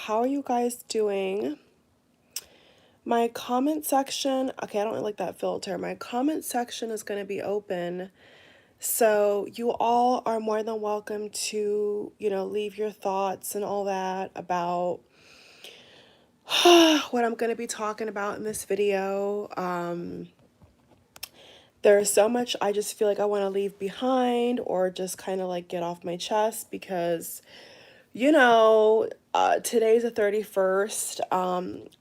how are you guys doing? My comment section, okay, I don't really like that filter. My comment section is going to be open. So you all are more than welcome to, leave your thoughts and all that about what I'm going to be talking about in this video. There's so much I just feel like I want to leave behind or just kind of like get off my chest because today's the 31st.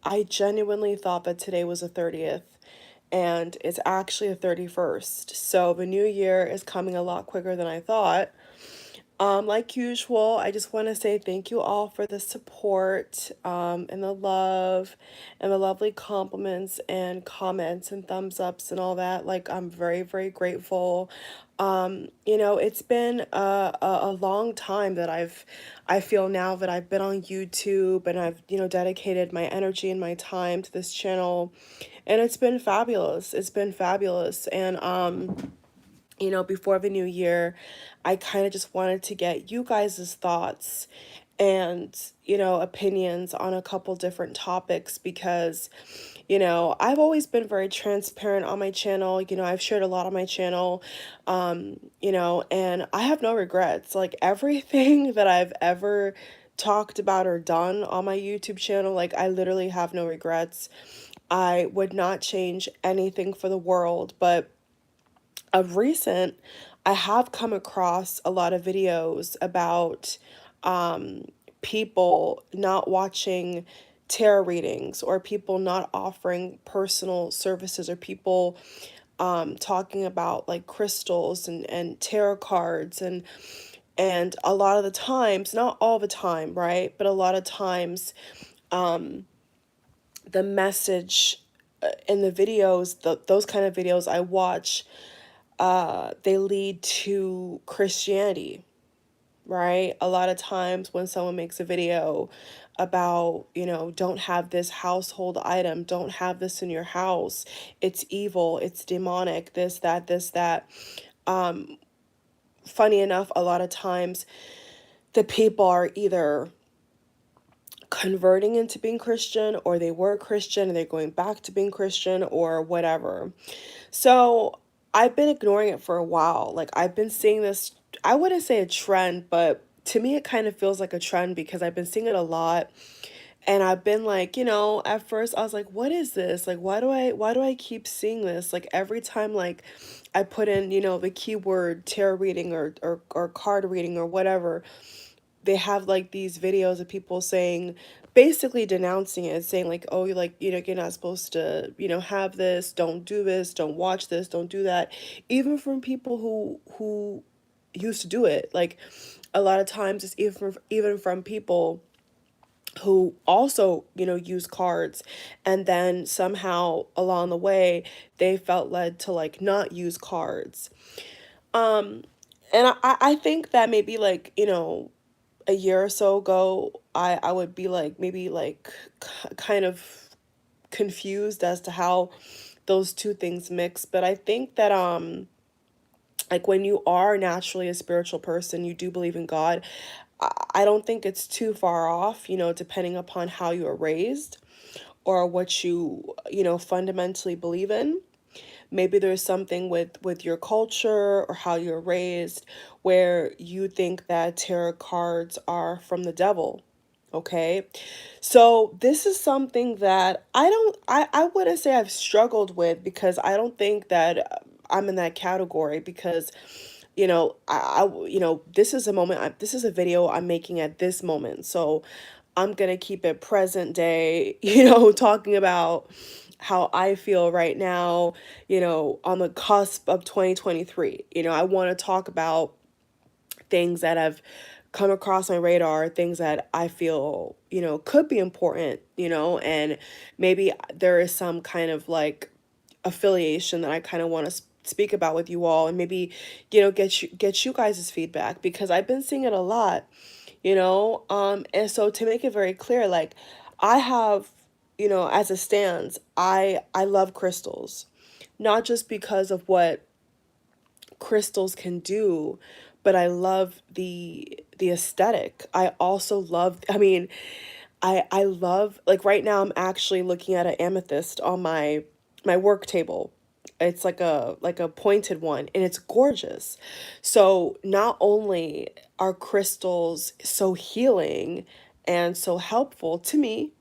I genuinely thought that today was the 30th, and it's actually the 31st. So the new year is coming a lot quicker than I thought. Like usual, I just want to say thank you all for the support, and the love, and the lovely compliments and comments and thumbs ups and all that. Like, I'm very, very grateful. It's been a long time that I feel now that I've been on YouTube and I've, dedicated my energy and my time to this channel, and it's been fabulous. It's been fabulous. And, before the new year, I kind of just wanted to get you guys' thoughts and, opinions on a couple different topics because, I've always been very transparent on my channel. I've shared a lot on my channel, and I have no regrets. Like, everything that I've ever talked about or done on my YouTube channel, like, I literally have no regrets. I would not change anything for the world, but of recent, I have come across a lot of videos about people not watching tarot readings or people not offering personal services or people talking about like crystals and tarot cards and a lot of the times, not all the time, right? But a lot of times the message in the videos, those kind of videos I watch, they lead to Christianity, right? A lot of times when someone makes a video about, don't have this household item, don't have this in your house, it's evil, it's demonic, this, that. Funny enough, a lot of times the people are either converting into being Christian or they were Christian and they're going back to being Christian or whatever. So I've been ignoring it for a while. Like, I've been seeing this, I wouldn't say a trend, but to me it kind of feels like a trend because I've been seeing it a lot. And I've been like, at first I was like, what is this? Like, why do I keep seeing this? Like, every time like I put in, the keyword tarot reading or card reading or whatever, they have like these videos of people saying, basically denouncing it, saying like, oh, you're not supposed to, have this, don't do this, don't watch this, don't do that. Even from people who used to do it. Like, a lot of times it's even from people who also, use cards, and then somehow along the way they felt led to like not use cards. Um and I think that maybe like, a year or so ago, I would be like maybe like kind of confused as to how those two things mix. But I think that like when you are naturally a spiritual person, you do believe in God. I don't think it's too far off, depending upon how you are raised or what you fundamentally believe in. Maybe there's something with your culture or how you're raised where you think that tarot cards are from the devil. Okay. So this is something that I wouldn't say I've struggled with because I don't think that I'm in that category because this is a moment, this is a video I'm making at this moment. So I'm going to keep it present day, talking about how I feel right now, on the cusp of 2023. I want to talk about things that have come across my radar, things that I feel, could be important, and maybe there is some kind of like affiliation that I kind of want to speak about with you all, and maybe, get you guys' feedback because I've been seeing it a lot, and so to make it very clear, like, I have, as it stands, I love crystals, not just because of what crystals can do, but I love the aesthetic. I also love, I mean, I love, like right now I'm actually looking at an amethyst on my work table. It's like a pointed one and it's gorgeous. So not only are crystals so healing and so helpful to me,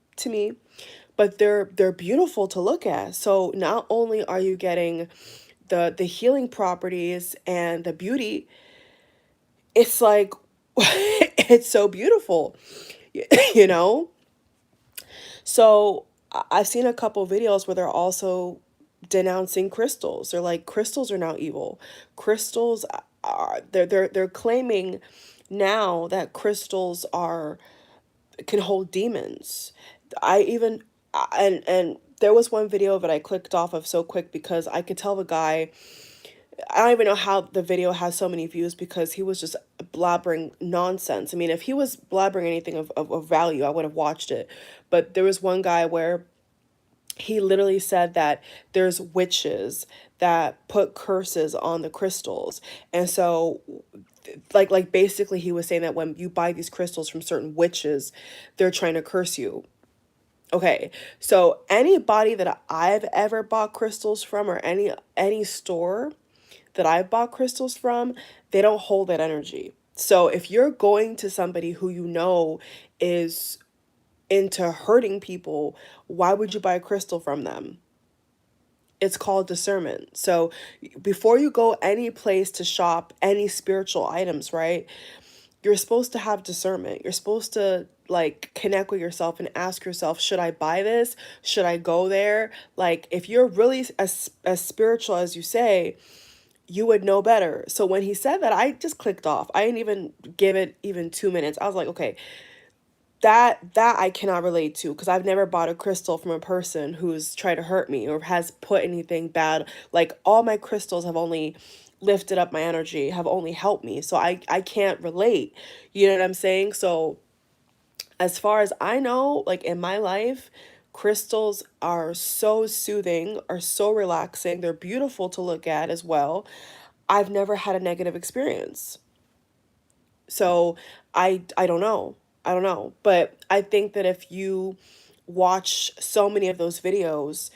but they're beautiful to look at. So not only are you getting the healing properties and the beauty, it's like it's so beautiful, you know? So I've seen a couple videos where they're also denouncing crystals. They're like, crystals are now evil. Crystals are they're claiming now that crystals are can hold demons. I even and there was one video that I clicked off of so quick because I could tell the guy, I don't even know how the video has so many views because he was just blabbering nonsense. I mean, if he was blabbering anything of value, I would have watched it. But there was one guy where he literally said that there's witches that put curses on the crystals. And so like basically he was saying that when you buy these crystals from certain witches, they're trying to curse you. Okay. So anybody that I've ever bought crystals from, or any store that I've bought crystals from, they don't hold that energy. So if you're going to somebody who you know is into hurting people, why would you buy a crystal from them? It's called discernment. So before you go any place to shop any spiritual items, right? You're supposed to have discernment. You're supposed to like connect with yourself and ask yourself, should I buy this? Should I go there? Like if you're really as spiritual as you say, you would know better. So when he said that, I just clicked off. I didn't even give it even 2 minutes. I was like, okay, that I cannot relate to because I've never bought a crystal from a person who's tried to hurt me or has put anything bad. Like all my crystals have only lifted up my energy, have only helped me. So I can't relate. You know what I'm saying? So as far as I know, like in my life, crystals are so soothing, are so relaxing. They're beautiful to look at as well. I've never had a negative experience. So I don't know. I don't know. But I think that if you watch so many of those videos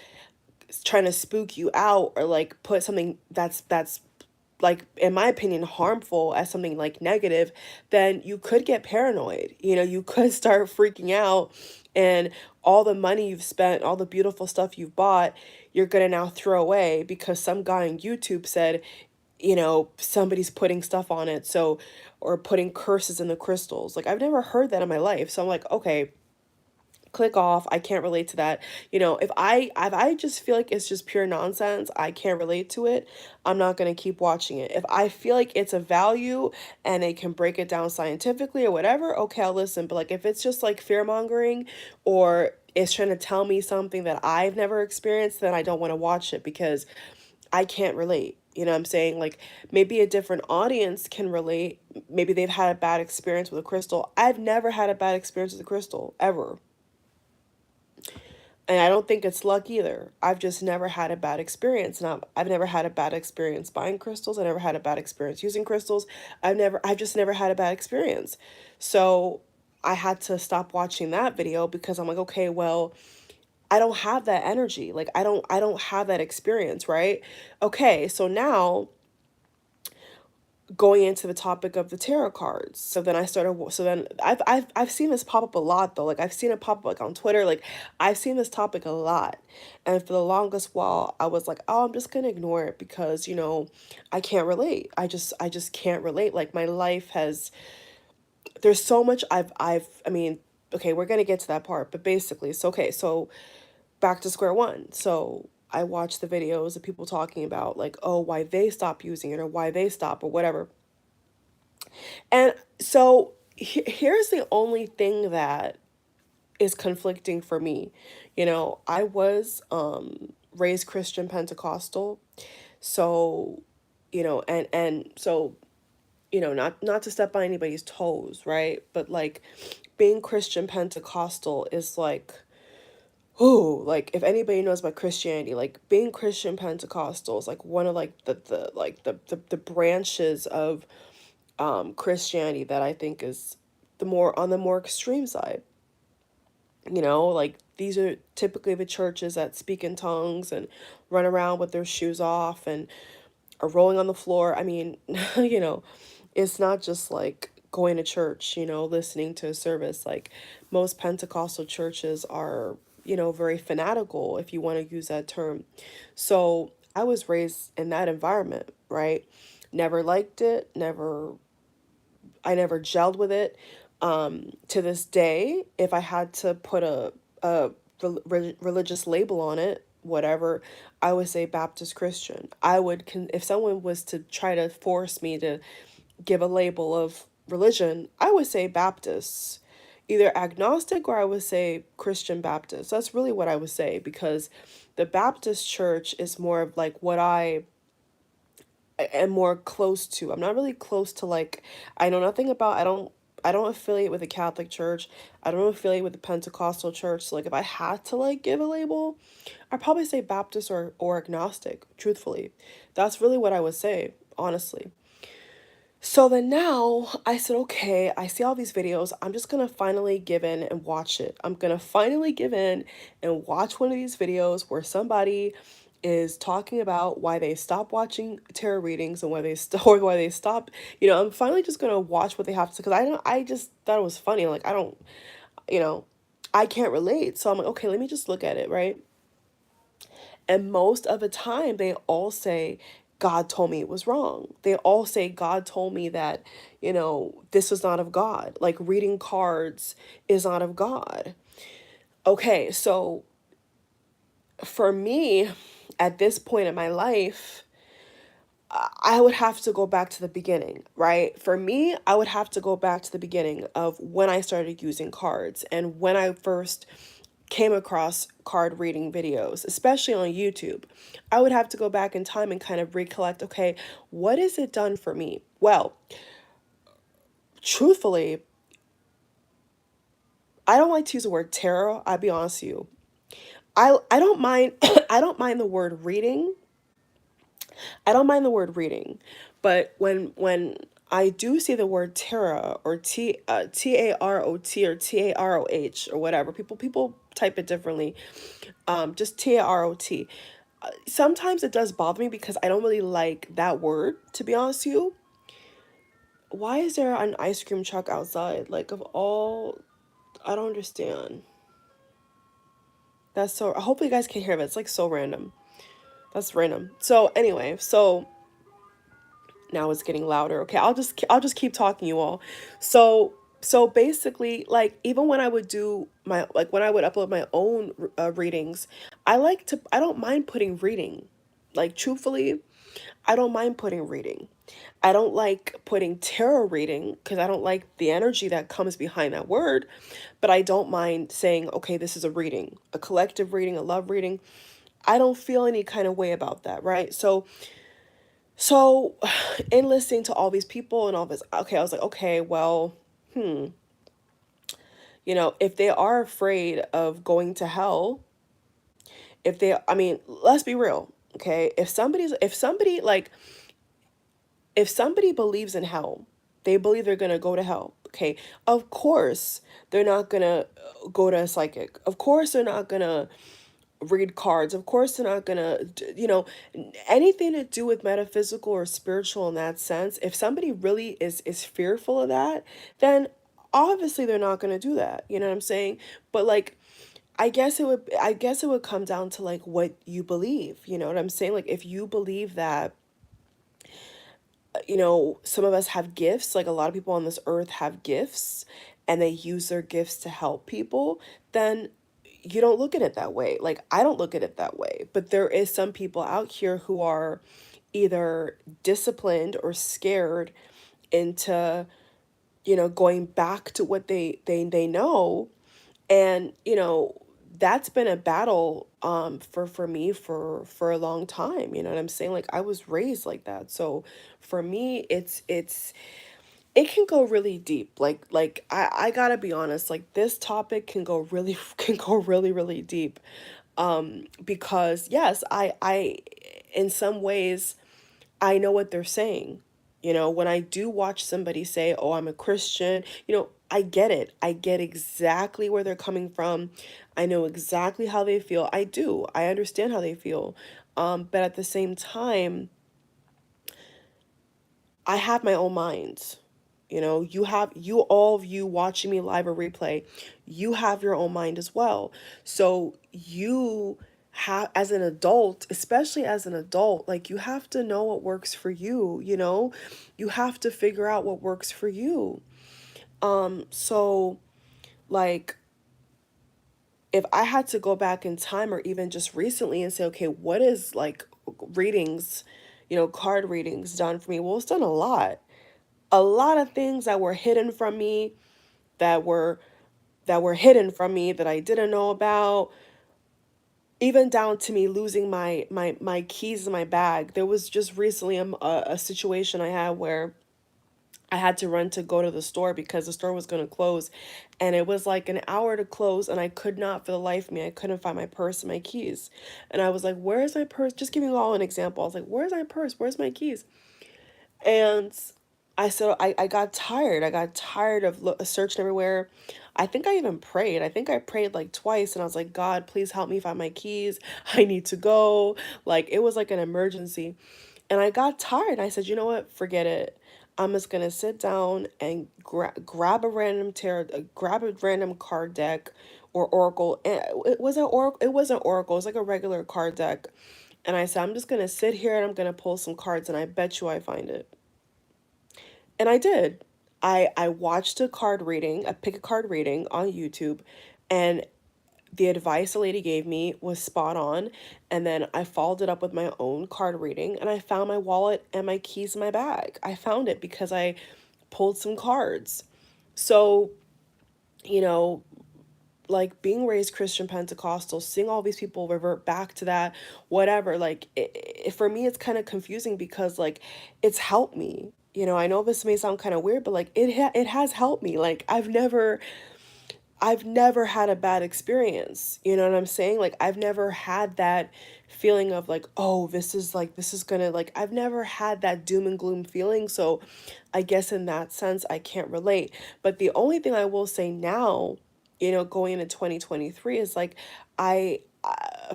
trying to spook you out or like put something that's like in my opinion harmful as something like negative, then you could get paranoid. You know, you could start freaking out and all the money you've spent, all the beautiful stuff you've bought, you're going to now throw away because some guy on YouTube said, you know, somebody's putting stuff on it. So, or putting curses in the crystals. Like, I've never heard that in my life. So I'm like, okay, click off. I can't relate to that. You know, if I just feel like it's just pure nonsense, I can't relate to it, I'm not going to keep watching it. If I feel like it's a value and they can break it down scientifically or whatever, okay, I'll listen. But like if it's just like fear mongering or it's trying to tell me something that I've never experienced, then I don't want to watch it because I can't relate. You know what I'm saying? Like maybe a different audience can relate. Maybe they've had a bad experience with a crystal. I've never had a bad experience with a crystal ever. And I don't think it's luck either. I've just never had a bad experience. And I've never had a bad experience buying crystals. I never had a bad experience using crystals. I've just never had a bad experience. So I had to stop watching that video because I'm like, okay, well, I don't have that energy. Like I don't have that experience, right? Okay, so now going into the topic of the tarot cards. So then I've seen this pop up a lot though. Like I've seen it pop up like on Twitter. Like I've seen this topic a lot. And for the longest while I was like, "Oh, I'm just going to ignore it because, you know, I can't relate. I just can't relate. Like my life has there's so much I mean, okay, we're going to get to that part, but basically, so okay, so back to square one. So I watch the videos of people talking about like, oh, why they stop using it or why they stop or whatever. And so here's the only thing that is conflicting for me. You know, I was raised Christian Pentecostal. So, you know, and so, you know, not to step on anybody's toes, right? But like being Christian Pentecostal is like, oh, like if anybody knows about Christianity, like being Christian Pentecostal is like one of like the branches of Christianity that I think is the more on the more extreme side. Like these are typically the churches that speak in tongues and run around with their shoes off and are rolling on the floor. I mean, you know, it's not just like going to church, listening to a service. Like most Pentecostal churches are, very fanatical, if you want to use that term. So I was raised in that environment, right? Never liked it, I never gelled with it. To this day, if I had to put a religious label on it, whatever, I would say Baptist Christian. If someone was to try to force me to give a label of religion, I would say Baptist. Either agnostic or I would say Christian Baptist. That's really what I would say, because the Baptist church is more of like what I am more close to. I'm not really close to, like, I know nothing about, I don't affiliate with the Catholic Church. I don't affiliate with the Pentecostal Church. So like if I had to like give a label, I'd probably say Baptist or agnostic, truthfully. That's really what I would say, honestly. So then now I said, okay, I see all these videos. I'm just going to finally give in and watch it. I'm going to finally give in and watch one of these videos where somebody is talking about why they stop watching tarot readings and or why they stop. I'm finally just going to watch what they have to, because I just thought it was funny. Like, I don't, you know, I can't relate. So I'm like, okay, let me just look at it, right? And most of the time, they all say, God told me it was wrong. They all say, God told me that, this was not of God. Like reading cards is not of God. Okay, so for me, at this point in my life, I would have to go back to the beginning, right? For me, I would have to go back to the beginning of when I started using cards and when I first came across card reading videos, especially on YouTube. I would have to go back in time and kind of recollect, okay, what has it done for me? Well, truthfully, I don't like to use the word tarot, I'll be honest with you. I don't mind I don't mind the word reading. I don't mind the word reading, but when I do see the word tarot or Tarot or Taroh or whatever, people type it differently. Just Tarot. Sometimes it does bother me because I don't really like that word, to be honest with you. Why is there an ice cream truck outside? Like, of all, I don't understand. That's so, hopefully you guys can hear it. It's like so random. That's random. So anyway, so now it's getting louder. Okay, I'll just keep talking, you all. So basically, like, even when I would do my, like, when I would upload my own readings, I don't mind putting reading. Like, truthfully, I don't mind putting reading. I don't like putting tarot reading because I don't like the energy that comes behind that word, but I don't mind saying, okay, this is a reading, a collective reading, a love reading. I don't feel any kind of way about that, right? So in listening to all these people and all this, okay, I was like, okay, well, if they are afraid of going to hell, I mean, let's be real, okay? If somebody believes in hell, they believe they're going to go to hell, okay? Of course, they're not going to go to a psychic. Of course, they're not going to read cards. Of course, they're not going to, anything to do with metaphysical or spiritual in that sense. If somebody really is fearful of that, then obviously they're not going to do that. You know what I'm saying? But like, I guess it would come down to like what you believe. You know what I'm saying? Like if you believe that some of us have gifts, like a lot of people on this earth have gifts and they use their gifts to help people, then you don't look at it that way. Like I don't look at it that way. But there is some people out here who are either disciplined or scared into, going back to what they know. And that's been a battle for me for a long time. You know what I'm saying? Like I was raised like that. So for me it can go really deep. Like I gotta be honest, like this topic can go really can go really really deep. Because yes, I in some ways I know what they're saying. You know, when I do watch somebody say, "Oh, I'm a Christian," I get it. I get exactly where they're coming from. I know exactly how they feel. I do. I understand how they feel. But at the same time, I have my own mind. All of you watching me live or replay, you have your own mind as well. So you have, as an adult, especially as an adult, like you have to know what works for you, you have to figure out what works for you. So like if I had to go back in time or even just recently and say, okay, what is like readings, card readings done for me? Well, it's done a lot of things that were hidden from me, that were hidden from me that I didn't know about, even down to me losing my keys in my bag. There was just recently a situation I had where I had to run to go to the store because the store was going to close, and it was like an hour to close, and I could not for the life of me, I couldn't find my purse and my keys. And I was like, where's my purse? Just giving you all an example. I was like, where's my purse? Where's my keys? And I got tired. I got tired of searching everywhere. I think I even prayed. I think I prayed like twice, and I was like, God, please help me find my keys. I need to go. Like, it was like an emergency. And I got tired. I said, you know what? Forget it. I'm just gonna sit down and grab a random grab a random card deck or Oracle. And it wasn't Oracle. It wasn't Oracle. It was like a regular card deck. And I said, I'm just gonna sit here and I'm gonna pull some cards, and I bet you I find it. And I did. I watched a pick a card reading on YouTube, and the advice the lady gave me was spot on. And then I followed it up with my own card reading, and I found my wallet and my keys in my bag. I found it because I pulled some cards. So, you know, like being raised Christian Pentecostal, seeing all these people revert back to that, whatever, like for me, it's kind of confusing because like it's helped me. I know this may sound kind of weird, but like it has helped me. Like I've never had a bad experience. You know what I'm saying? Like I've never had that feeling of like, oh, this is gonna like I've never had that doom and gloom feeling. So I guess in that sense I can't relate. But the only thing I will say now, going into 2023 is like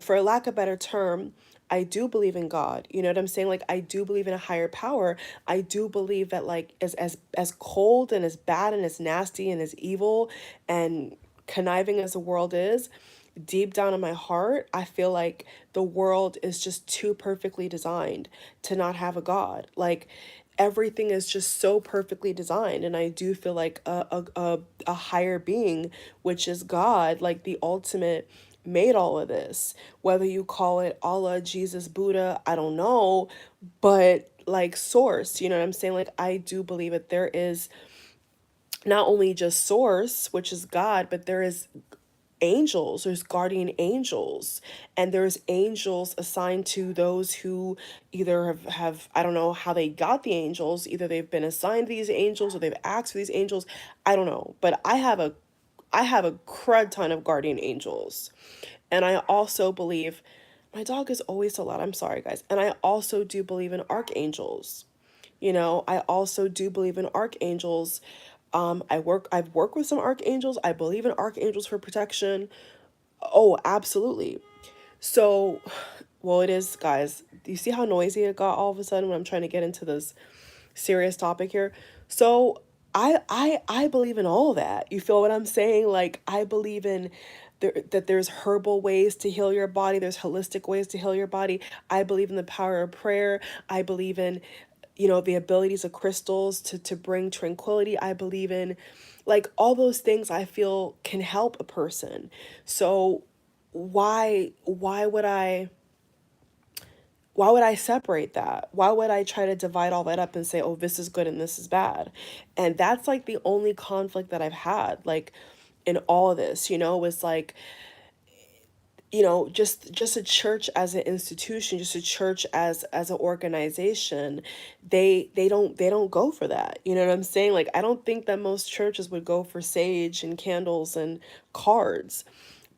for lack of a better term, I do believe in God. You know what I'm saying? Like I do believe in a higher power. I do believe that like as cold and as bad and as nasty and as evil and conniving as the world is, deep down in my heart, I feel like the world is just too perfectly designed to not have a God. Like everything is just so perfectly designed, and I do feel like a higher being, which is God, like the ultimate, made all of this. Whether you call it Allah, Jesus, Buddha, I don't know, but like source, you know what I'm saying? Like I do believe that there is not only just source, which is God, but there is angels, there's guardian angels, and there's angels assigned to those who either have I don't know how they got the angels, either they've been assigned these angels or they've asked for these angels, I don't know, but I have a crud ton of guardian angels. And I also believe, my dog is always so loud, I'm sorry guys, and I also do believe in archangels. I also do believe in archangels. I've worked with some archangels. I believe in archangels for protection. Oh, absolutely. So, well, it is, guys. Do you see how noisy it got all of a sudden when I'm trying to get into this serious topic here? So, I believe in all that. You feel what I'm saying? Like I believe in that there's herbal ways to heal your body, there's holistic ways to heal your body. I believe in the power of prayer. I believe in the abilities of crystals to bring tranquility. I believe in like all those things I feel can help a person. So why would I separate that? Why would I try to divide all that up and say, oh, this is good and this is bad? And that's like the only conflict that I've had, like in all of this, was like, just a church as an institution, just a church as an organization, they don't go for that. You know what I'm saying? Like I don't think that most churches would go for sage and candles and cards.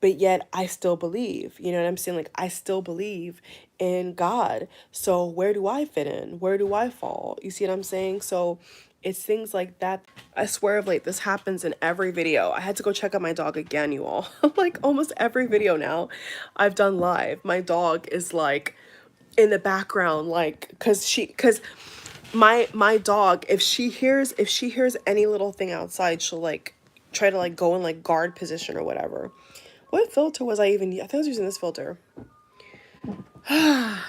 But yet I still believe, you know what I'm saying? Like I still believe in God. So where do I fit in? Where do I fall? You see what I'm saying? So it's things like that. I swear of late, this happens in every video. I had to go check out my dog again, you all. Like almost every video now I've done live, my dog is like in the background, like, cause my dog, if she hears any little thing outside, she'll like try to like go in like guard position or whatever. What filter was I even? I think I was using this filter.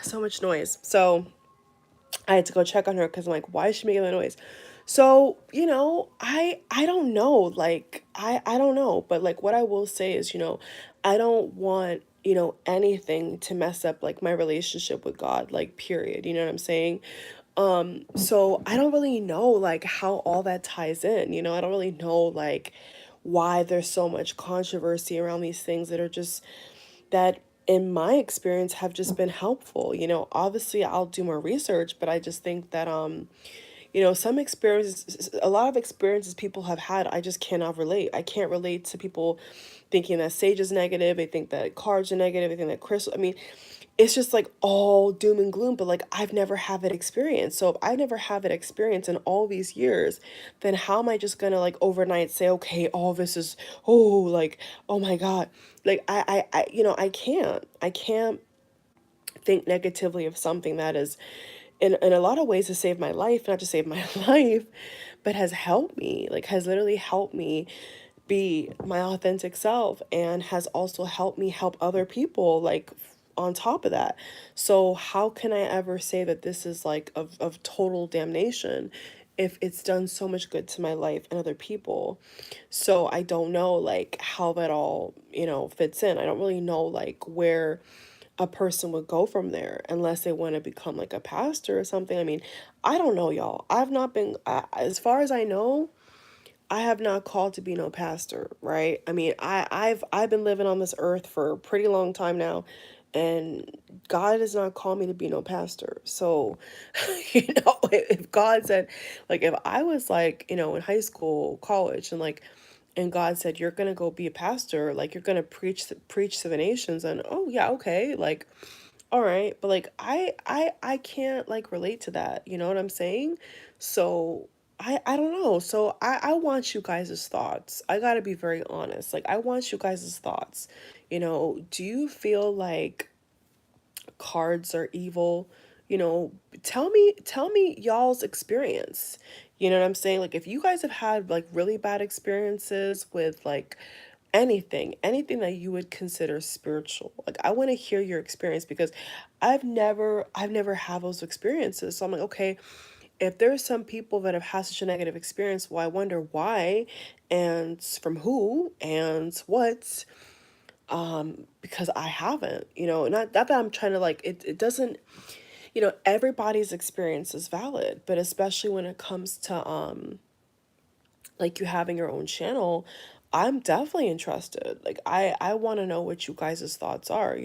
So much noise. So I had to go check on her because I'm like, why is she making that noise? So, I don't know. Like, I don't know. But like what I will say is, I don't want, anything to mess up like my relationship with God, like period. You know what I'm saying? So I don't really know like how all that ties in. I don't really know like why there's so much controversy around these things that are just that in my experience have just been helpful. Obviously I'll do more research, but I just think that some experiences, a lot of experiences people have had, I just cannot relate. I can't relate to people thinking that sage is negative. They think that cards are negative. They think that crystal, I mean, it's just like all doom and gloom, but like I've never had that experience. So if I never have that experience in all these years, then how am I just gonna like overnight say, okay, all this is, oh, like, oh my God. Like I can't think negatively of something that is in a lot of ways to save my life, not to save my life, but has helped me, like has literally helped me be my authentic self and has also helped me help other people like on top of that. So how can I ever say that this is like of total damnation if it's done so much good to my life and other people? So I don't know like how that all, fits in. I don't really know like where a person would go from there unless they want to become like a pastor or something. I mean, I don't know, y'all. I've not been, as far as I know, I have not called to be no pastor, right? I mean, I've been living on this earth for a pretty long time now, and God has not called me to be no pastor. So, if God said, like, if I was like, in high school, college, and God said you're gonna go be a pastor, like you're gonna preach to the nations, and oh yeah, okay, like all right, but like I can't like relate to that. You know what I'm saying? So I don't know. So I want you guys' thoughts. I gotta be very honest. Like I want you guys' thoughts. Do you feel like cards are evil? You know, tell me y'all's experience. You know what I'm saying? Like if you guys have had like really bad experiences with like anything that you would consider spiritual. Like I want to hear your experience because I've never had those experiences. So I'm like, okay, if there's some people that have had such a negative experience, well, I wonder why and from who and what, because I haven't, not that I'm trying to like it doesn't, everybody's experience is valid, but especially when it comes to like you having your own channel, I'm definitely interested. Like I want to know what you guys' thoughts are,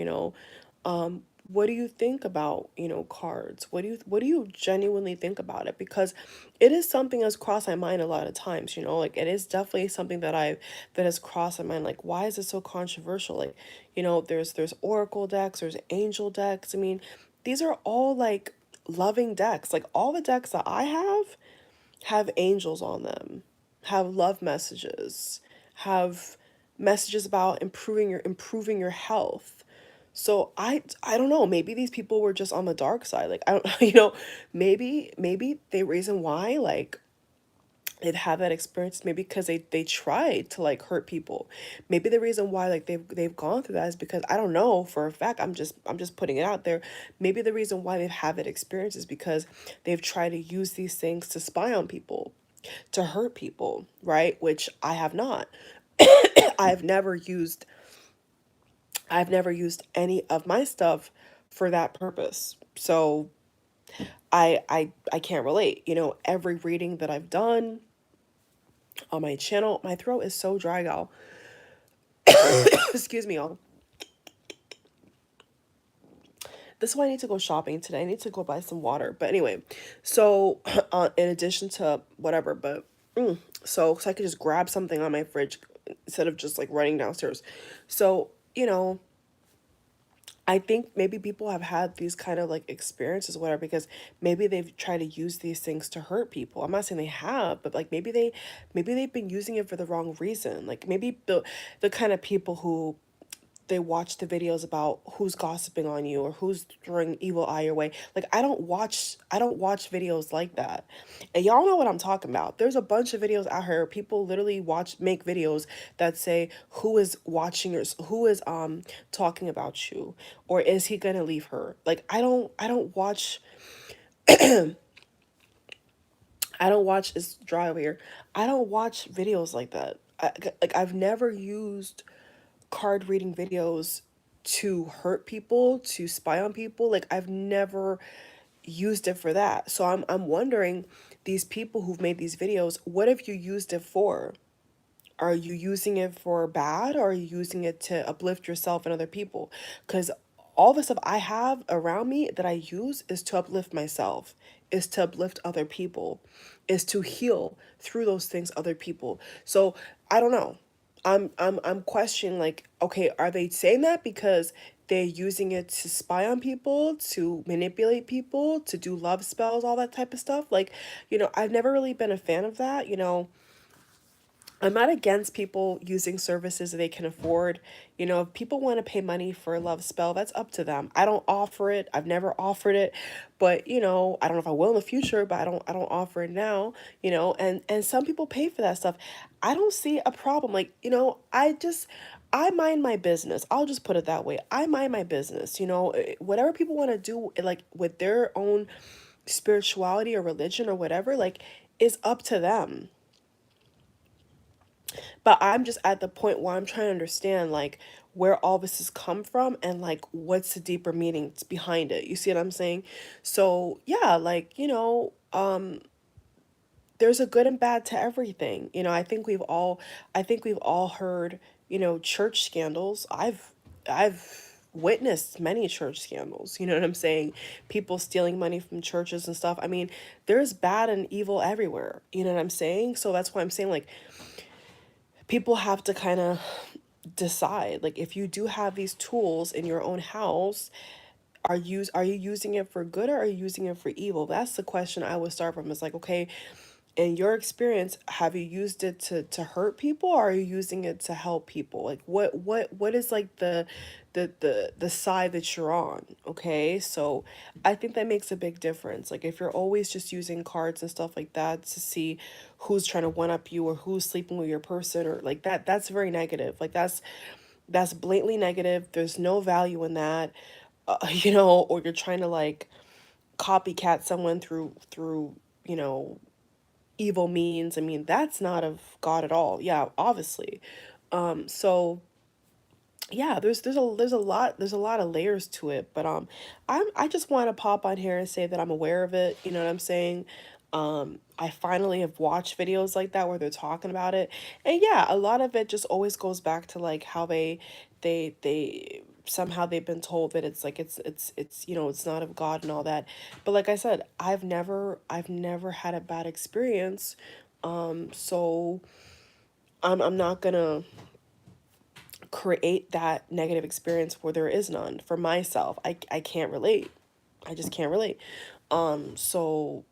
what do you think about, cards? What do you genuinely think about it? Because it is something that's crossed my mind a lot of times, like it is definitely something that has crossed my mind. Like, why is it so controversial? Like, there's oracle decks, there's angel decks. I mean, these are all like loving decks. Like all the decks that I have angels on them, have love messages, have messages about improving your health. So I don't know, maybe these people were just on the dark side. Like I don't maybe the reason why like they've had that experience maybe because they tried to like hurt people. Maybe the reason why like they've gone through that is because I don't know for a fact. I'm just putting it out there. Maybe the reason why they've had that experience is because they've tried to use these things to spy on people, to hurt people, right? Which I have not. I've never used I've never used any of my stuff for that purpose. So I can't relate. Every reading that I've done on my channel, my throat is so dry, y'all. Excuse me, y'all. This is why I need to go shopping today. I need to go buy some water. But anyway, so in addition to whatever, but so I could just grab something on my fridge instead of just like running downstairs. So, I think maybe people have had these kind of like experiences, whatever, because maybe they've tried to use these things to hurt people. I'm not saying they have, but like maybe they've been using it for the wrong reason. Like maybe the kind of people who they watch the videos about who's gossiping on you or who's throwing evil eye your way. Like I don't watch videos like that. And y'all know what I'm talking about. There's a bunch of videos out here. People literally make videos that say who is watching or who is talking about you, or is he gonna leave her? Like I don't watch I don't watch it's dry over here. I don't watch videos like that. Like I've never used card reading videos to hurt people, to spy on people. Like I've never used it for that. So I'm wondering, these people who've made these videos, what have you used it for? Are you using it for bad, or are you using it to uplift yourself and other people? Because all the stuff I have around me that I use is to uplift myself, is to uplift other people, is to heal through those things other people. So I don't know. I'm questioning, like, okay, are they saying that because they're using it to spy on people, to manipulate people, to do love spells, all that type of stuff? Like, I've never really been a fan of that. I'm not against people using services that they can afford. If people want to pay money for a love spell, that's up to them. I don't offer it. I've never offered it, but I don't know if I will in the future, but I don't offer it now, and some people pay for that stuff. I don't see a problem. Like, I mind my business. I'll just put it that way. I mind my business. Whatever people want to do, like with their own spirituality or religion or whatever, like, is up to them. But I'm just at the point where I'm trying to understand, like, where all this has come from, and like what's the deeper meaning behind it. You see what I'm saying? So yeah, like, there's a good and bad to everything. I think we've all heard, church scandals. I've witnessed many church scandals. You know what I'm saying? People stealing money from churches and stuff. I mean, there's bad and evil everywhere. You know what I'm saying? So that's why I'm saying, like, people have to kind of decide, like, if you do have these tools in your own house, are you using it for good, or are you using it for evil? That's the question I would start from. Is like, okay, in your experience, have you used it to hurt people, or are you using it to help people? Like, what is like the side that you're on? Okay, so I think that makes a big difference. Like, if you're always just using cards and stuff like that to see who's trying to one up you, or who's sleeping with your person, or like that, that's very negative. Like, that's blatantly negative. There's no value in that. Or you're trying to like copycat someone through evil means. I mean, that's not of God at all. Yeah, obviously. So yeah, there's a lot of layers to it, but I just want to pop on here and say that I'm aware of it. You know what I'm saying? I finally have watched videos like that where they're talking about it, and yeah, a lot of it just always goes back to like how they somehow they've been told that it's like it's it's not of God and all that. But like I said, I've never had a bad experience. So I'm not gonna create that negative experience where there is none for myself. I can't relate. I just can't relate. So,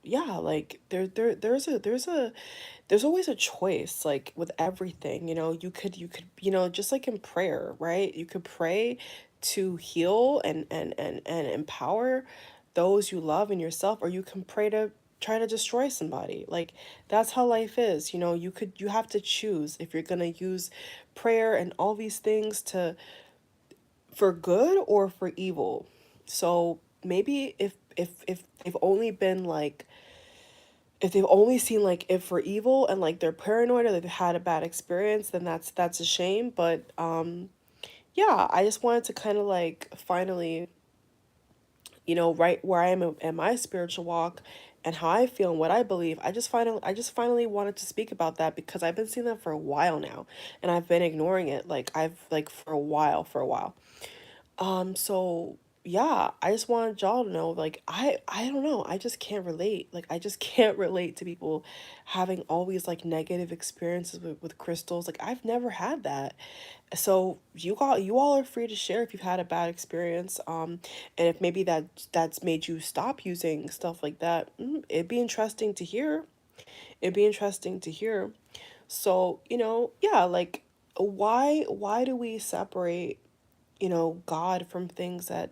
yeah, like there's always a choice, like with everything. You could just like in prayer, right? You could pray to heal and empower those you love and yourself, or you can pray to try to destroy somebody. Like, that's how life is. You have to choose if you're going to use prayer and all these things to for good or for evil. So maybe if they've only been like, if they've only seen like it for evil, and like they're paranoid, or they've had a bad experience, then that's a shame. But yeah, I just wanted to kind of like finally, right where I am in my spiritual walk, and how I feel and what I believe. I just finally wanted to speak about that, because I've been seeing that for a while now, and I've been ignoring it. Like, I've like for a while. So yeah, I just wanted y'all to know, like, I don't know, I just can't relate. Like, I just can't relate to people having always like negative experiences with crystals. Like, I've never had that. So you all are free to share if you've had a bad experience. And if maybe that's made you stop using stuff like that. It'd be interesting to hear. It'd be interesting to hear. So, yeah, like, why do we separate, God from things that,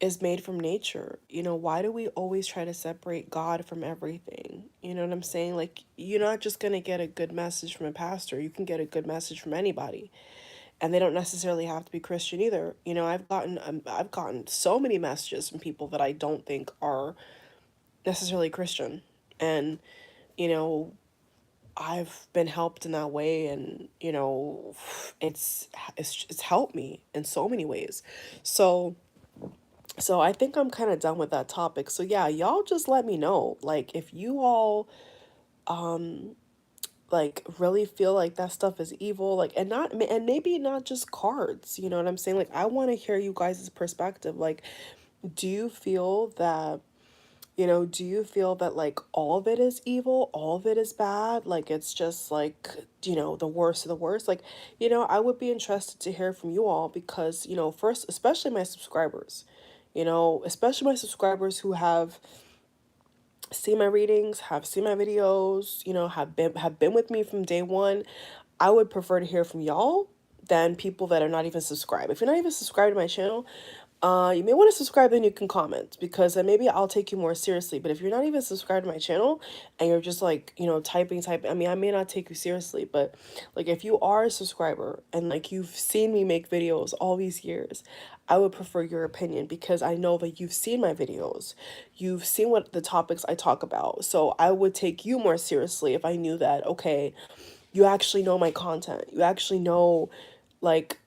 is made from nature? Why do we always try to separate God from everything? You know what I'm saying? Like, you're not just going to get a good message from a pastor. You can get a good message from anybody. And they don't necessarily have to be Christian either. I've gotten so many messages from people that I don't think are necessarily Christian. And, you know, I've been helped in that way, and it's helped me in so many ways. So I think I'm kind of done with that topic. So yeah, y'all just let me know, like, if you all like really feel like that stuff is evil, like, and maybe not just cards. You know what I'm saying? Like, I want to hear you guys' perspective. Like, do you feel that like all of it is evil, all of it is bad, like it's just like, the worst of the worst? Like, I would be interested to hear from you all, because, first, especially my subscribers, especially my subscribers who have seen my readings, have seen my videos, have been with me from day one. I would prefer to hear from y'all than people that are not even subscribed. If you're not even subscribed to my channel, you may want to subscribe, then you can comment, because then maybe I'll take you more seriously. But if you're not even subscribed to my channel and you're just like, typing, I mean, I may not take you seriously, but like, if you are a subscriber and like you've seen me make videos all these years, I would prefer your opinion, because I know that you've seen my videos. You've seen what the topics I talk about. So I would take you more seriously if I knew that, okay, you actually know my content. You actually know, like,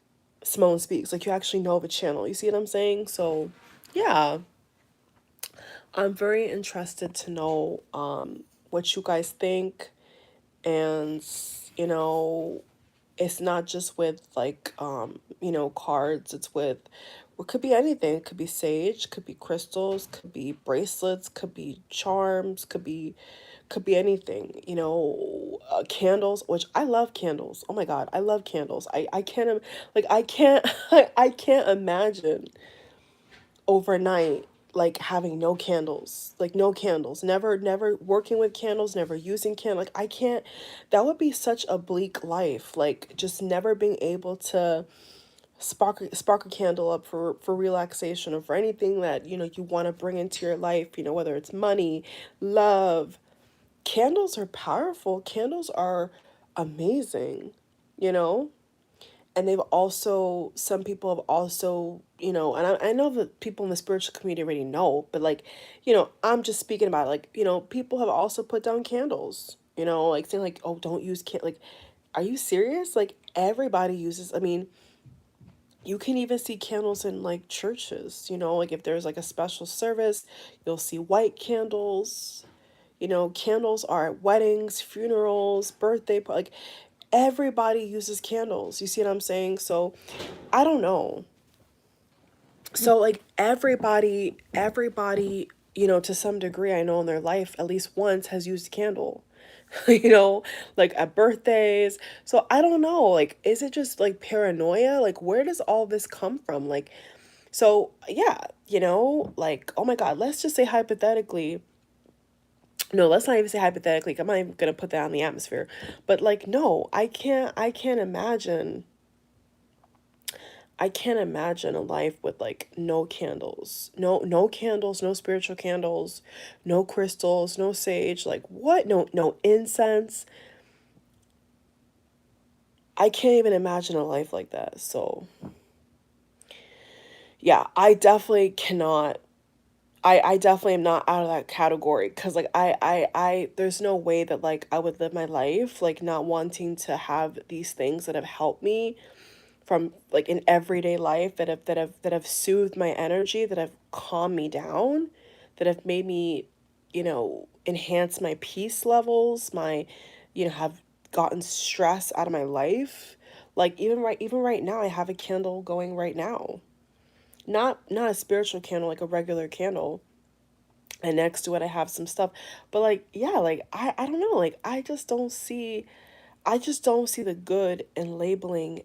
Simone Speaks. Like, you actually know the channel. You see what I'm saying? So, yeah, I'm very interested to know what you guys think. And, you know, it's not just with like, cards. It's with, it could be anything. It could be sage, could be crystals, could be bracelets, could be charms, could be anything, candles, which I love candles. Oh my God, I love candles. I can't, like, I can't, I can't imagine overnight, like, having no candles, like, no candles, never working with candles, never using candles. Like, I can't, that would be such a bleak life. Like, just never being able to spark a candle up for relaxation, or for anything that, you want to bring into your life, whether it's money, love. Candles are powerful. Candles are amazing, you know? And some people have also, and I know that people in the spiritual community already know, but like, I'm just speaking about, like, people have also put down candles, like, saying like, oh, don't use like, are you serious? Like, everybody uses, I mean, you can even see candles in like churches, like if there's like a special service, you'll see white candles. Candles are at weddings, funerals, like, everybody uses candles. You see what I'm saying? So I don't know. So like, everybody, to some degree, I know in their life, at least once, has used a candle. you know, like at birthdays. So I don't know. Like, is it just like paranoia? Like, where does all this come from? Like, so yeah, like, oh my God, let's just say hypothetically. No, let's not even say hypothetically. I'm not even gonna put that on the atmosphere. But like, no, I can't imagine. I can't imagine a life with like no candles. No candles, no spiritual candles, no crystals, no sage. Like, what? No incense. I can't even imagine a life like that. So, yeah, I definitely cannot. I definitely am not out of that category, because like, there's no way that like I would live my life like not wanting to have these things that have helped me from like in everyday life, that have soothed my energy, that have calmed me down, that have made me, enhance my peace levels, have gotten stress out of my life. Like, even right now, I have a candle going right now. Not a spiritual candle, like a regular candle. And next to it, I have some stuff. But like, yeah, like I don't know, like I just don't see the good in labeling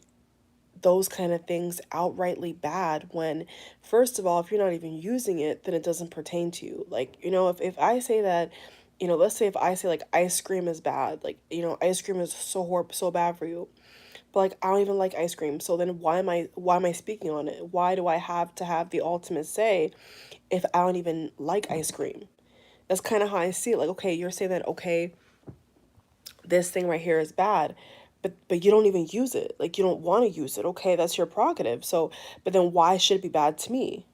those kind of things outrightly bad when, first of all, if you're not even using it, then it doesn't pertain to you. Like, if I say that, let's say if I say like ice cream is bad, like, ice cream is so bad for you. But like I don't even like ice cream. So then why am I speaking on it? Why do I have to have the ultimate say if I don't even like ice cream? That's kind of how I see it. Like, okay, you're saying that, okay, this thing right here is bad, but you don't even use it. Like, you don't want to use it. Okay, that's your prerogative. So, but then why should it be bad to me?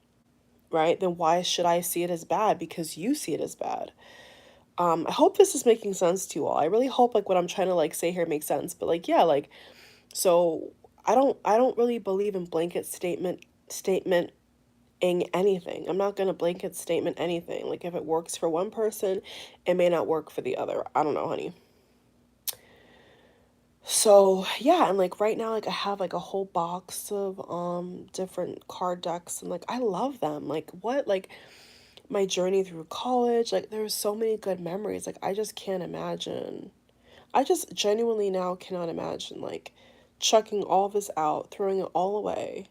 Right? Then why should I see it as bad because you see it as bad? I hope this is making sense to you all. I really hope like what I'm trying to like say here makes sense. But like, yeah, like, so I don't really believe in blanket statement in anything. I'm not gonna blanket statement anything. Like, if it works for one person, it may not work for the other. I don't know, honey. So yeah, and like right now, like I have like a whole box of different card decks, and like I love them. Like, what, like, my journey through college, like there's so many good memories. Like, I just can't imagine. I just genuinely now cannot imagine like chucking all this out, throwing it all away,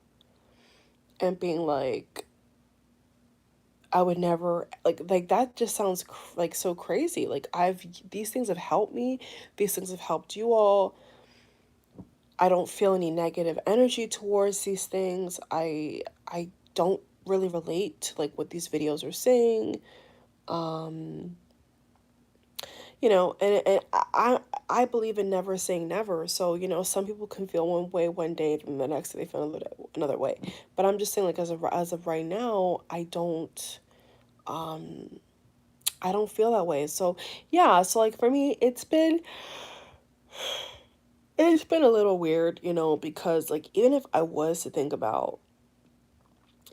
and being like, I would never, like that just sounds like so crazy. Like, these things have helped me. These things have helped you all. I don't feel any negative energy towards these things. I don't really relate to like what these videos are saying. Um, and I believe in never saying never. So, some people can feel one way one day and the next day they feel another way. But I'm just saying, like, as of right now, um I don't feel that way. So, yeah, so like for me, it's been a little weird, because like even if I was to think about,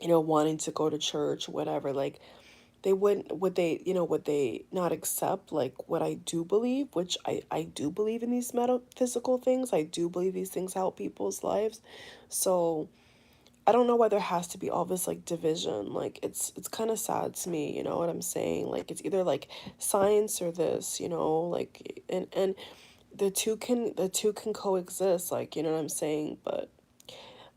wanting to go to church, whatever, like they wouldn't, would they not accept like what I do believe, which I do believe in these metaphysical things. I do believe these things help people's lives. So I don't know why there has to be all this like division. Like, it's kind of sad to me, you know what I'm saying? Like, it's either like science or this, like, and the two can coexist, like, you know what I'm saying? But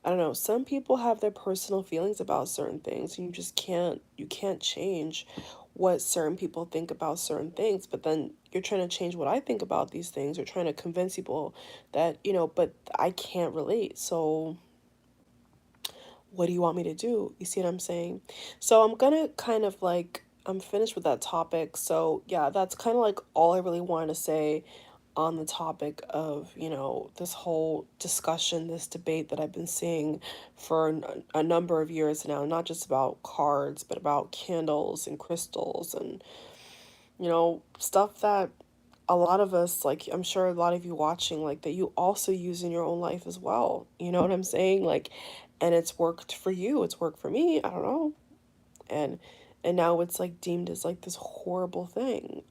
I don't know, some people have their personal feelings about certain things, and you can't change what certain people think about certain things, but then you're trying to change what I think about these things, or trying to convince people that, but I can't relate. So what do you want me to do? You see what I'm saying? So I'm gonna kind of like, I'm finished with that topic. So yeah, that's kind of like all I really wanted to say on the topic of, this whole discussion, this debate that I've been seeing for a number of years now, not just about cards, but about candles and crystals and, stuff that a lot of us, like, I'm sure a lot of you watching, like, that you also use in your own life as well. You know what I'm saying? Like, and it's worked for you, it's worked for me, I don't know. And now it's like deemed as like this horrible thing.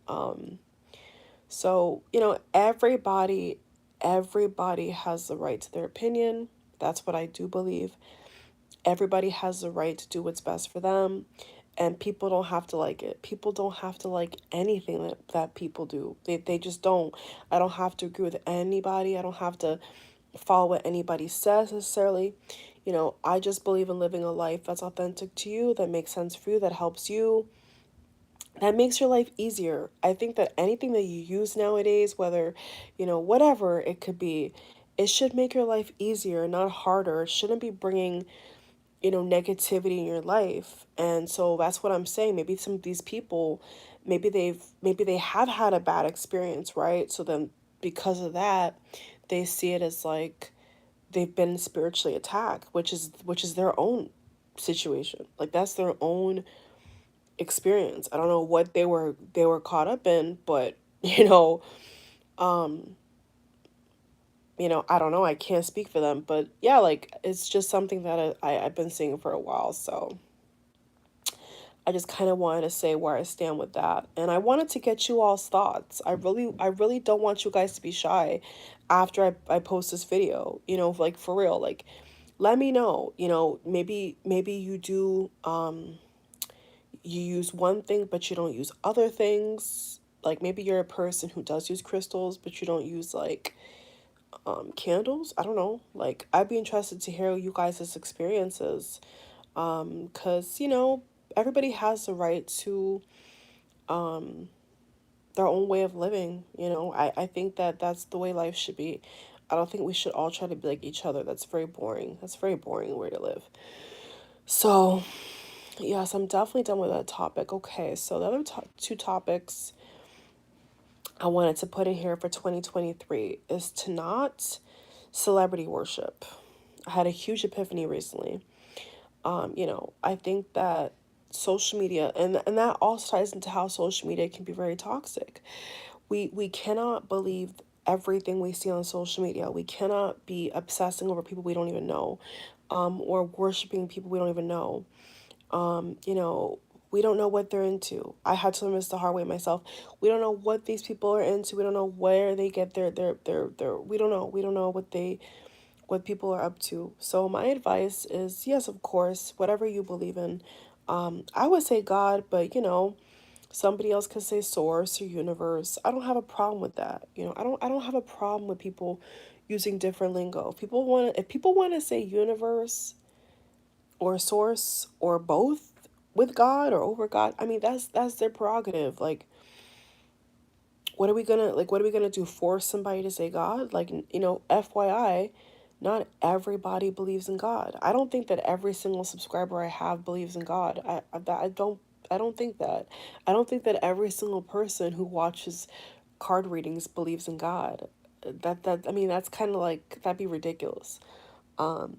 So, everybody has the right to their opinion. That's what I do believe. Everybody has the right to do what's best for them, and people don't have to like it. People don't have to like anything that people do. They just don't. I don't have to agree with anybody. I don't have to follow what anybody says necessarily. I just believe in living a life that's authentic to you, that makes sense for you, that helps you, that makes your life easier. I think that anything that you use nowadays, whether, whatever it could be, it should make your life easier, not harder. It shouldn't be bringing, negativity in your life. And so that's what I'm saying. Maybe some of these people, maybe they have had a bad experience, right? So then because of that, they see it as like they've been spiritually attacked, which is their own situation. Like, that's their own experience. I don't know what they were caught up in, but um, I don't know. I can't speak for them, but yeah, like it's just something that I've been seeing for a while. So I just kind of wanted to say where I stand with that, and I wanted to get you all's thoughts. I really don't want you guys to be shy after I post this video. Like, for real, like let me know. Maybe you do, you use one thing but you don't use other things. Like maybe you're a person who does use crystals but you don't use like candles. I don't know. Like I'd be interested to hear you guys' experiences. Cause everybody has the right to their own way of living. I think that that's the way life should be. I don't think we should all try to be like each other. That's very boring. That's a very boring way to live. So yes, I'm definitely done with that topic. Okay, so the other two topics I wanted to put in here for 2023 is to not celebrity worship. I had a huge epiphany recently. I think that social media, and that also ties into how social media can be very toxic. We cannot believe everything we see on social media. We cannot be obsessing over people we don't even know, or worshiping people we don't even know. You know, we don't know what they're into. I had to learn this the hard way myself. We don't know what these people are into. We don't know where they get their we don't know. We don't know what people are up to. So my advice is yes, of course, whatever you believe in. I would say God, but somebody else could say source or universe. I don't have a problem with that. I don't have a problem with people using different lingo. If people want to say universe or source or both with God or over God, I mean that's their prerogative. Like what are we gonna do? Force somebody to say God? Like, FYI, not everybody believes in God. I don't think that every single subscriber I have believes in God. I don't think that. I don't think that every single person who watches card readings believes in God. That I mean that's kind of like that'd be ridiculous. The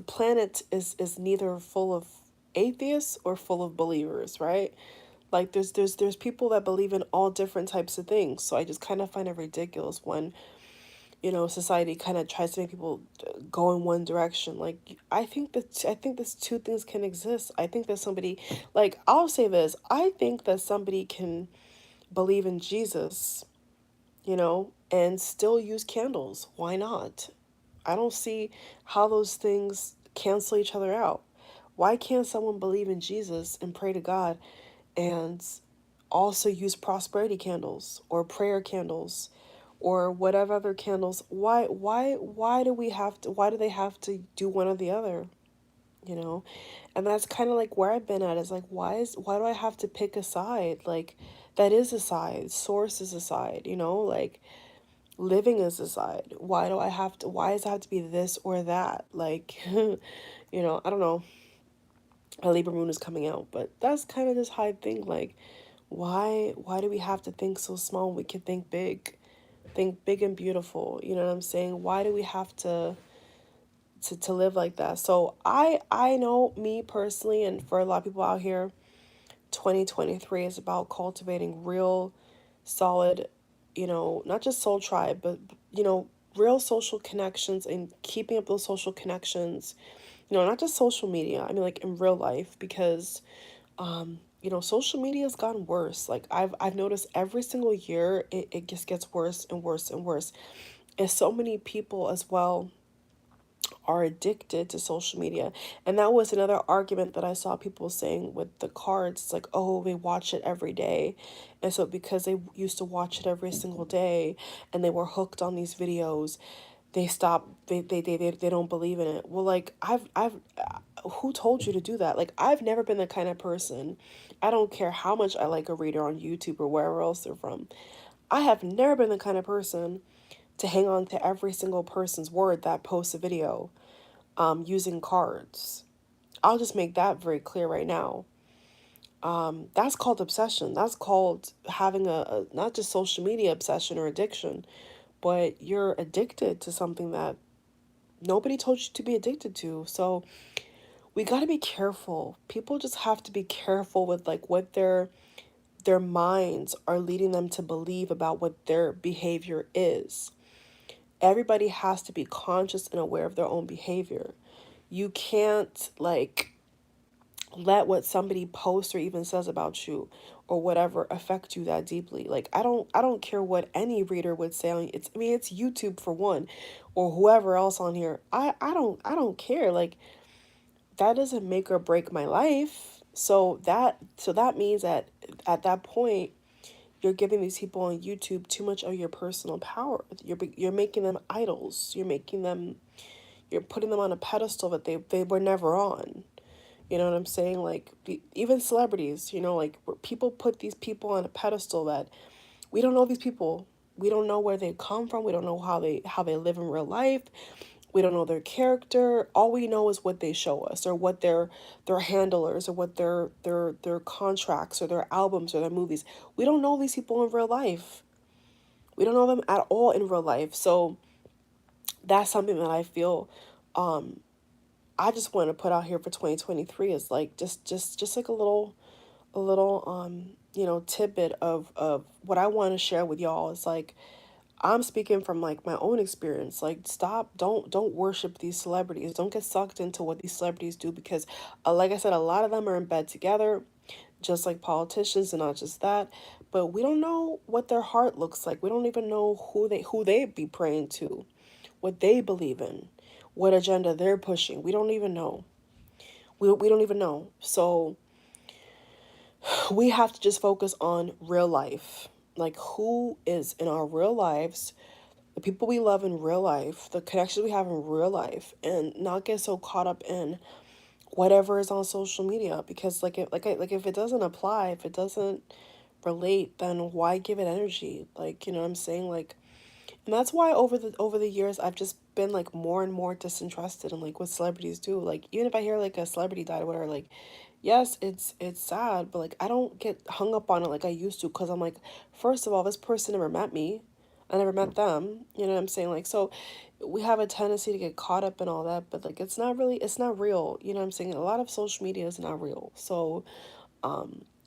planet is neither full of atheists or full of believers, right? Like there's people that believe in all different types of things. So I just kind of find it ridiculous when society kind of tries to make people go in one direction. Like I think this two things can exist. I think that somebody, like, I'll say this, I think that somebody can believe in Jesus, and still use candles. Why not? I don't see how those things cancel each other out. Why can't someone believe in Jesus and pray to God and also use prosperity candles or prayer candles or whatever other candles? Why do they have to do one or the other? you know and that's kind of like where I've been at, is like, why do I have to pick a side? Like, that is a side, source is a side, like, living is a side. Why does it have to be this or that? Like, I don't know. A Libra moon is coming out, but that's kind of just how I think. Like, why do we have to think so small when we can think big and beautiful? You know what I'm saying? Why do we have to live like that? So I know, me personally, and for a lot of people out here, 2023 is about cultivating real solid, not just soul tribe, but real social connections, and keeping up those social connections, not just social media. I mean, like, in real life, because social media has gotten worse. Like, I've noticed every single year it just gets worse and worse and worse. And so many people as well are addicted to social media. And that was another argument that I saw people saying with the cards. It's like, oh, they watch it every day. And so because they used to watch it every single day and they were hooked on these videos, they stop, they don't believe in it. Well, like, I've who told you to do that? Like, I've never been the kind of person, I don't care how much I like a reader on YouTube or wherever else they're from, I have never been the kind of person to hang on to every single person's word that posts a video using cards. I'll just make that very clear right now. That's called obsession. That's called having a not just social media obsession or addiction, but you're addicted to something that nobody told you to be addicted to. So we got to be careful. People just have to be careful with, like, what their minds are leading them to believe about what their behavior is. Everybody has to be conscious and aware of their own behavior. You can't, like, let what somebody posts or even says about you, or whatever affect you that deeply. Like I don't care what any reader would say on it's I mean it's YouTube for one, or whoever else on here. I don't care. Like that doesn't make or break my life. So that means that at that point you're giving these people on YouTube too much of your personal power. You're making them idols. You're putting them on a pedestal that they were never on. You know what I'm saying? Like even celebrities, like where people put these people on a pedestal that we don't know these people. We don't know where they come from. We don't know how they live in real life. We don't know their character. All we know is what they show us, or what their handlers, or what their contracts, or their albums, or their movies. We don't know these people in real life. We don't know them at all in real life. So that's something that I feel I just want to put out here for 2023 is like just like a little tidbit of what I want to share with y'all. Is like I'm speaking from like my own experience. Like stop, don't worship these celebrities. Don't get sucked into what these celebrities do, because like I said, a lot of them are in bed together, just like politicians, and not just that. But we don't know what their heart looks like. We don't even know who they be praying to, what they believe in, what agenda they're pushing. We don't even know. We don't even know. So we have to just focus on real life. Like who is in our real lives, the people we love in real life, the connections we have in real life, and not get so caught up in whatever is on social media. Because like if it doesn't apply, if it doesn't relate, then why give it energy? Like, you know what I'm saying? Like, and that's why over the years I've just been like more and more disinterested in like what celebrities do. Like even if I hear like a celebrity died or whatever, like yes, it's sad, but like I don't get hung up on it like I used to, because I'm like, first of all, this person never met me. I never met them. You know what I'm saying? Like, so we have a tendency to get caught up in all that, but like it's not real. You know what I'm saying? A lot of social media is not real. So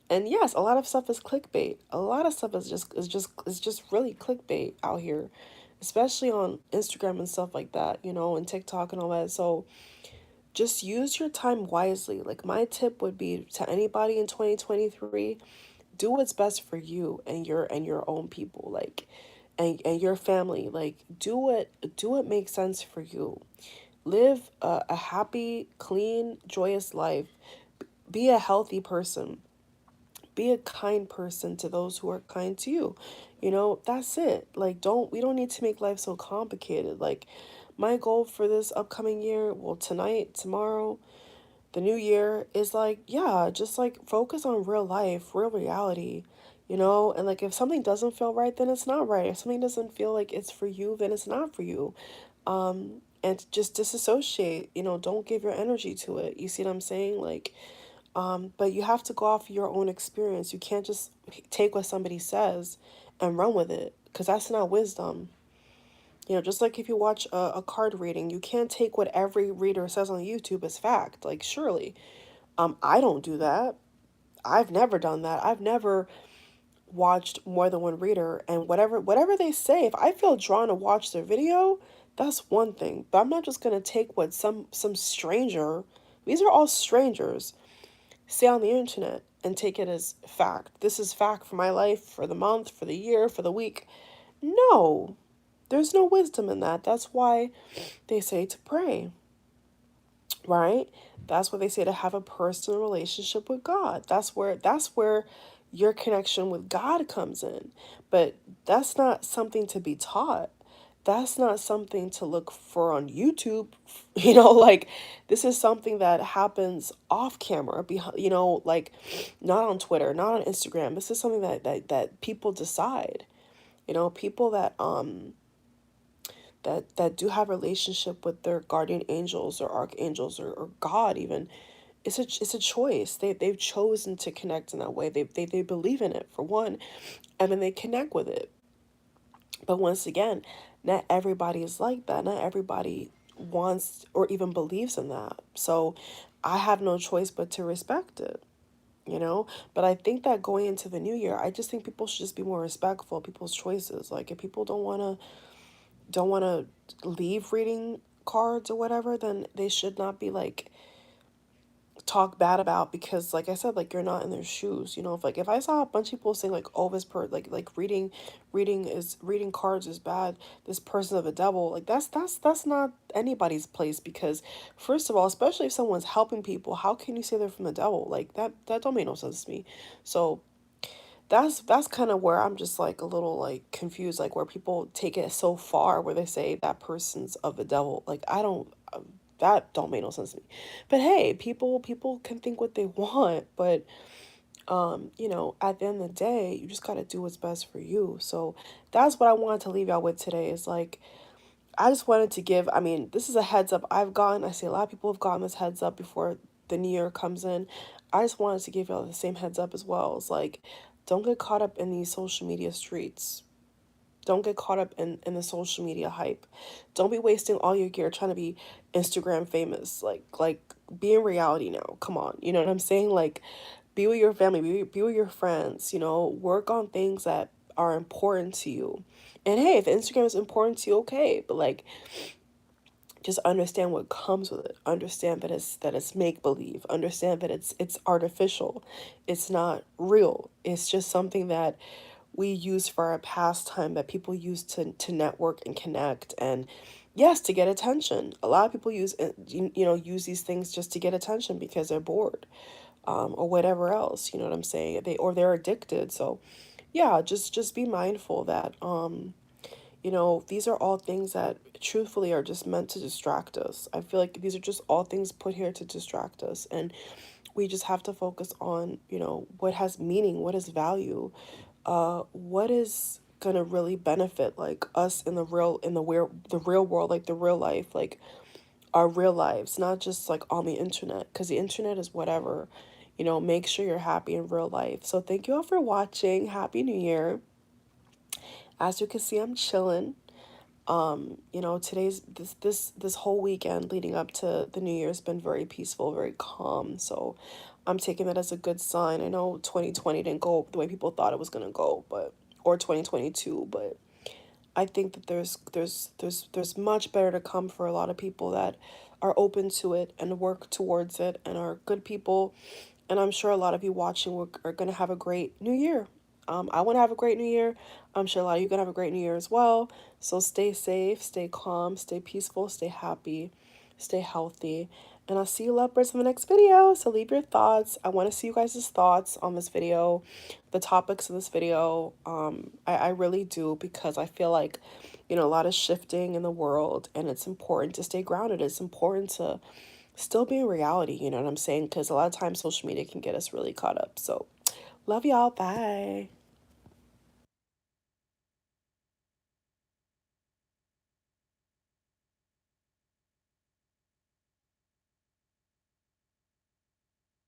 and yes, a lot of stuff is clickbait. A lot of stuff is just really clickbait out here, especially on Instagram and stuff like that, and TikTok and all that. So just use your time wisely. Like my tip would be to anybody in 2023, do what's best for you and your own people, like and your family. Like do what makes sense for you. Live a happy, clean, joyous life. Be a healthy person. Be a kind person to those who are kind to you. That's it. Like we don't need to make life so complicated. Like my goal for this upcoming year, well, tonight, tomorrow, the new year is like, yeah, just like focus on real life, real reality, and like if something doesn't feel right, then it's not right. If something doesn't feel like it's for you, then it's not for you. And just disassociate, don't give your energy to it. You see what I'm saying? Like, but you have to go off your own experience. You can't just take what somebody says and run with it, because that's not wisdom. Just like if you watch a card reading, you can't take what every reader says on YouTube as fact. Like, surely. I don't do that. I've never done that. I've never watched more than one reader, and whatever they say, if I feel drawn to watch their video, that's one thing. But I'm not just gonna take what some stranger, these are all strangers, say on the internet and take it as fact. This is fact for my life, for the month, for the year, for the week. No. There's no wisdom in that. That's why they say to pray, right? That's what they say, to have a personal relationship with God. That's where your connection with God comes in. But that's not something to be taught. That's not something to look for on YouTube. Like this is something that happens off camera, behind, like not on Twitter, not on Instagram. This is something that people decide. People that do have relationship with their guardian angels or archangels, or God even. It's a choice. They've chosen to connect in that way. They believe in it for one, and then they connect with it. But once again, not everybody is like that. Not everybody wants or even believes in that. So I have no choice but to respect it. But I think that going into the new year, I just think people should just be more respectful of people's choices. Like if people don't want to leave reading cards or whatever, then they should not be like talk bad about, because like I said, like you're not in their shoes. If I saw a bunch of people saying like, oh, this like reading cards is bad, this person's of a devil, like that's not anybody's place. Because first of all, especially if someone's helping people, how can you say they're from the devil? Like that don't make no sense to me. So that's kind of where I'm just like a little like confused, like where people take it so far where they say that person's of the devil. Like I don't that don't make no sense to me. But hey, people can think what they want, but at the end of the day, you just got to do what's best for you. So that's what I wanted to leave y'all with today, is like I just wanted to give, I mean, this is a heads up I see a lot of people have gotten this heads up before the new year comes in. I just wanted to give y'all the same heads up as well. It's like, don't get caught up in these social media streets. Don't get caught up in the social media hype. Don't be wasting all your gear trying to be Instagram famous. Like be in reality now. Come on. You know what I'm saying? Like be with your family, be with your friends, work on things that are important to you. And hey, if Instagram is important to you, okay. But like just understand what comes with it. Understand that it's make believe. Understand that it's artificial. It's not real. It's just something that we use for our pastime, that people use to network and connect, and yes, to get attention. A lot of people use these things just to get attention because they're bored, or whatever else. You know what I'm saying? They're addicted. So yeah, just be mindful that these are all things that truthfully are just meant to distract us. I feel like these are just all things put here to distract us. And we just have to focus on, what has meaning, what has value, what is gonna really benefit like us the real world, like the real life, like our real lives, not just like on the internet, because the internet is whatever. Make sure you're happy in real life. So thank you all for watching. Happy New Year. As you can see, I'm chilling. Today's this whole weekend leading up to the New Year's been very peaceful, very calm. So I'm taking that as a good sign. I know 2020 didn't go the way people thought it was gonna go, or 2022, but I think that there's much better to come for a lot of people that are open to it and work towards it and are good people. And I'm sure a lot of you watching are gonna have a great New Year. I want to have a great New Year. I'm sure a lot of you gonna have a great New Year as well. So stay safe, stay calm, stay peaceful, stay happy, stay healthy. And I'll see you lovebirds in the next video. So leave your thoughts. I want to see you guys' thoughts on this video, the topics of this video. I really do, because I feel like, a lot is shifting in the world, and it's important to stay grounded. It's important to still be in reality, you know what I'm saying? Because a lot of times social media can get us really caught up. So love y'all. Bye.